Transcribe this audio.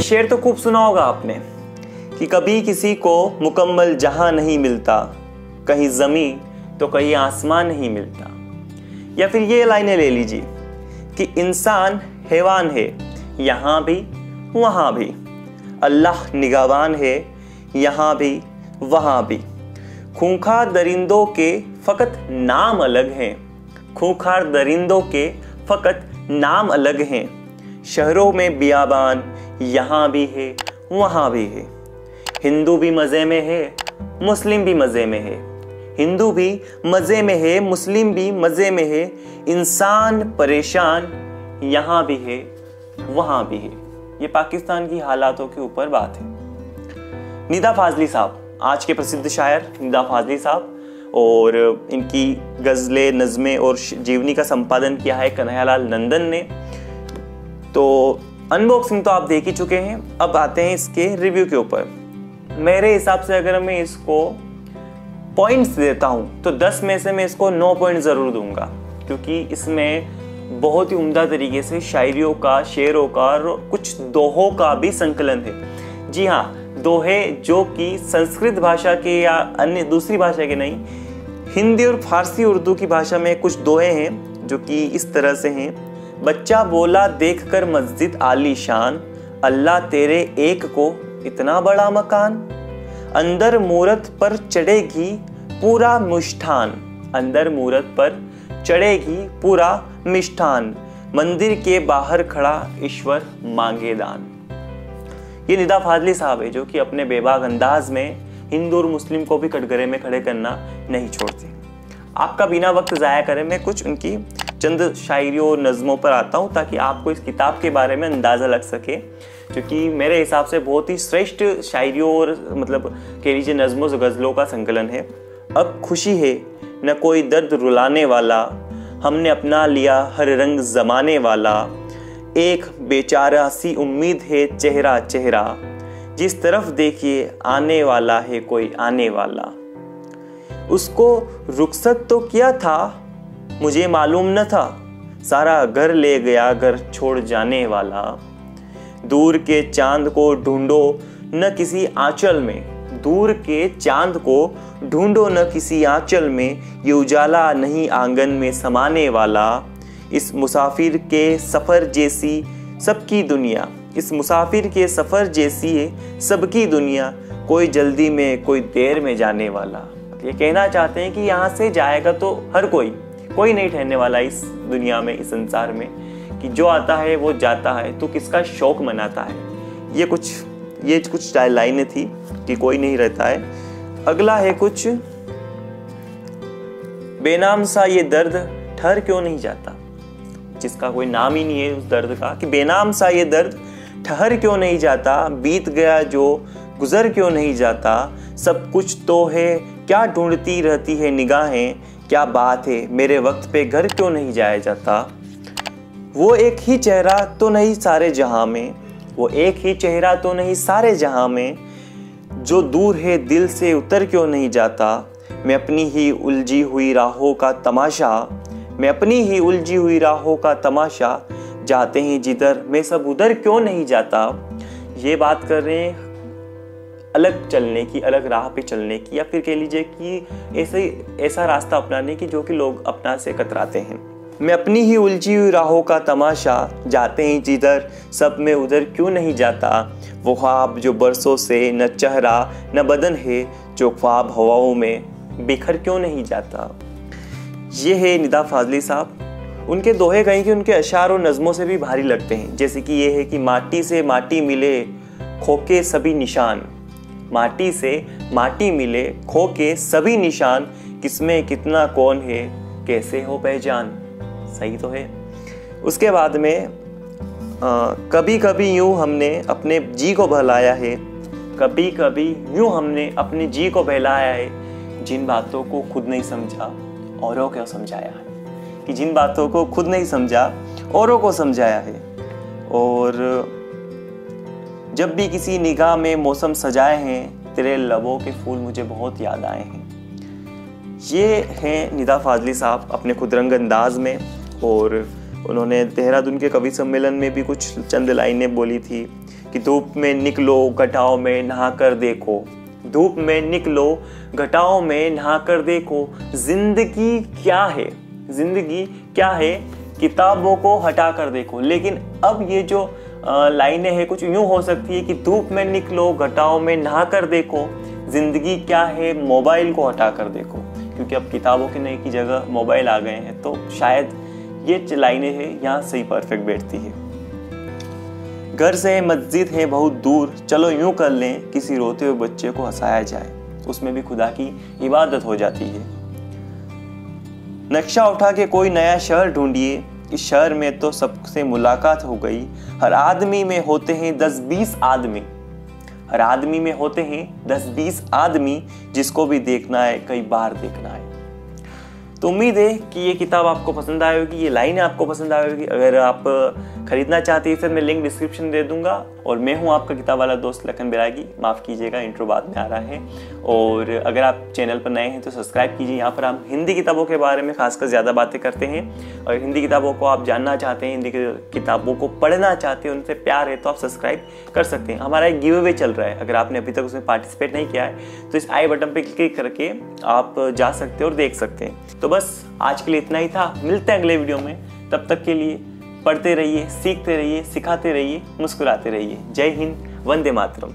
शेर तो खूब सुना होगा आपने कि कभी किसी को मुकम्मल जहां नहीं मिलता, कहीं ज़मीं तो कहीं आसमान नहीं मिलता। या फिर ये लाइनें ले लीजिए कि इंसान हैवान है यहाँ भी वहाँ भी, अल्लाह निगाहबान है यहाँ भी वहाँ भी। खूंखार दरिंदों के फ़कत नाम अलग हैं, खूंखार दरिंदों के फ़कत नाम अलग हैं। शहरों में बियाबान यहाँ भी है वहाँ भी है। हिंदू भी मज़े में है, मुस्लिम भी मज़े में है। हिंदू भी मज़े में है, मुस्लिम भी मज़े में है। इंसान परेशान यहाँ भी है वहाँ भी है। ये पाकिस्तान की हालातों के ऊपर बात है। निदा फाजली साहब, आज के प्रसिद्ध शायर निदा फाजली साहब, और इनकी गज़लें, नज़में और जीवनी का संपादन किया है कन्हैयालाल नंदन ने। तो अनबॉक्सिंग तो आप देख ही चुके हैं। अब आते हैं इसके रिव्यू के ऊपर। मेरे हिसाब से अगर मैं इसको पॉइंट्स देता हूँ तो 10 में से मैं इसको 9 पॉइंट ज़रूर दूंगा, क्योंकि इसमें बहुत ही उम्दा तरीके से शायरियों का, शेरों का और कुछ दोहों का भी संकलन है। जी हाँ, दोहे जो कि संस्कृत भाषा के या अन्य दूसरी भाषा के नहीं, हिंदी और फारसी उर्दू की भाषा में कुछ दोहे हैं जो कि इस तरह से हैं। बच्चा बोला देखकर मस्जिद आलीशान, अल्लाह तेरे एक को इतना बड़ा मकान। अंदर मूरत पर चढ़ेगी पूरा मिष्ठान, अंदर मूरत पर चढ़ेगी पूरा मिष्ठान। मंदिर के बाहर खड़ा ईश्वर मांगे दान। ये निदा फाजली साहब है जो कि अपने बेबाक अंदाज में हिंदू और मुस्लिम को भी कटघरे में खड़े करना नहीं छोड़ते। आपका बिना वक्त ज़ाया करे मैं कुछ उनकी चंद शायरियों और नज़मों पर आता हूँ ताकि आपको इस किताब के बारे में अंदाज़ा लग सके, क्योंकि मेरे हिसाब से बहुत ही श्रेष्ठ शायरियों और मतलब कह लीजिए नज़मों से गज़लों का संकलन है। अब खुशी है न कोई दर्द रुलाने वाला, हमने अपना लिया हर रंग ज़माने वाला। एक बेचारा सी उम्मीद है चेहरा चेहरा, जिस तरफ देखिए आने वाला है कोई आने वाला। उसको रुखसत तो किया था मुझे मालूम न था, सारा घर ले गया घर छोड़ जाने वाला। दूर के चांद को ढूंढो न किसी आंचल में, दूर के चांद को ढूंढो न किसी आंचल में, ये उजाला नहीं आंगन में समाने वाला। इस मुसाफिर के सफ़र जैसी सबकी दुनिया, इस मुसाफिर के सफ़र जैसी है सबकी दुनिया, कोई जल्दी में कोई देर में जाने वाला। ये कहना चाहते हैं कि यहाँ से जाएगा तो हर कोई नहीं ठहरने वाला इस दुनिया में, इस संसार में, कि जो आता है वो जाता है तो किसका शौक मनाता है। ये कुछ लाइनें थी कि कोई नहीं रहता है। अगला है कुछ, बेनाम सा ये दर्द ठहर क्यों नहीं जाता, जिसका कोई नाम ही नहीं है उस दर्द का, कि बेनाम सा ये दर्द ठहर क्यों नहीं जाता, बीत गया जो गुजर क्यों नहीं जाता। सब कुछ तो है क्या ढूंढती रहती है निगाहें, क्या बात है मेरे वक्त पे घर क्यों नहीं जाया जाता। वो एक ही चेहरा तो नहीं सारे जहां में, वो एक ही चेहरा तो नहीं सारे जहां में, जो दूर है दिल से उतर क्यों नहीं जाता। मैं अपनी ही उलझी हुई राहों का तमाशा, मैं अपनी ही उलझी हुई राहों का तमाशा, जाते हैं जिधर मैं सब उधर क्यों नहीं जाता। ये बात कर रहे हैं अलग चलने की, अलग राह पे चलने की, या फिर कह लीजिए कि ऐसा रास्ता अपनाने की जो कि लोग अपना से कतराते हैं। मैं अपनी ही उलझी हुई राहों का तमाशा, जाते हैं जिधर सब में उधर क्यों नहीं जाता। वो ख्वाब जो बरसों से न चेहरा न बदन है, जो ख्वाब हवाओं में बिखर क्यों नहीं जाता। ये है निदा फाजली साहब। उनके दोहे कहीं कि उनके अशार और नज़मों से भी भारी लगते हैं, जैसे कि ये है कि माटी से माटी मिले खो के सभी निशान, माटी से माटी मिले खो के सभी निशान, किसमें कितना कौन है कैसे हो पहचान। सही तो है। उसके बाद में कभी कभी यूं हमने अपने जी को बहलाया है, कभी कभी यूं हमने अपने जी को बहलाया है, जिन बातों को खुद नहीं समझा औरों को समझाया है, कि जिन बातों को खुद नहीं समझा औरों को समझाया है। और जब भी किसी निगाह में मौसम सजाए हैं, तेरे लबों के फूल मुझे बहुत याद आए हैं। ये हैं निदा फाजली साहब अपने खुदरंग अंदाज में, और उन्होंने देहरादून के कवि सम्मेलन में भी कुछ चंद लाइनें बोली थी। कि धूप में निकलो घटाओं में नहा कर देखो, धूप में निकलो घटाओं में नहा कर देखो, जिंदगी क्या है, जिंदगी क्या है, किताबों को हटा कर देखो। लेकिन अब ये जो लाइनें हैं कुछ यूं हो सकती है कि धूप में निकलो घटाओं में नहा कर देखो, जिंदगी क्या है, मोबाइल को हटा कर देखो। क्योंकि अब किताबों के नए की जगह मोबाइल आ गए हैं, तो शायद ये लाइनें हैं यहाँ सही परफेक्ट बैठती है। घर से मस्जिद है बहुत दूर, चलो यूं कर लें किसी रोते हुए बच्चे को हंसाया जाए, उसमें भी खुदा की इबादत हो जाती है। नक्शा उठा के कोई नया शहर ढूंढिए, इस शहर में तो सबसे मुलाकात हो गई, हर आदमी में होते हैं 10-20 आदमी, हर आदमी में होते हैं 10-20 आदमी, जिसको भी देखना है कई बार देखना है। तो उम्मीद है कि ये किताब आपको पसंद आई होगी, ये लाइनें आपको पसंद आई होगी। अगर आप खरीदना चाहते हैं फिर मैं लिंक डिस्क्रिप्शन दे दूंगा। और मैं हूं आपका किताब वाला दोस्त लखन बैरागी, माफ़ कीजिएगा इंट्रो बाद में आ रहा है। और अगर आप चैनल पर नए हैं तो सब्सक्राइब कीजिए, यहाँ पर हम हिंदी किताबों के बारे में खासकर ज़्यादा बातें करते हैं। और हिंदी किताबों को आप जानना चाहते हैं, हिंदी किताबों को पढ़ना चाहते हैं, उनसे प्यार है तो आप सब्सक्राइब कर सकते हैं। हमारा एक गिव अवे चल रहा है, अगर आपने अभी तक उसमें पार्टिसिपेट नहीं किया है तो इस आई बटन पर क्लिक करके आप जा सकते हैं और देख सकते हैं। तो बस आज के लिए इतना ही था, मिलते हैं अगले वीडियो में। तब तक के लिए पढ़ते रहिए, सीखते रहिए, सिखाते रहिए, मुस्कुराते रहिए। जय हिंद, वंदे मातरम।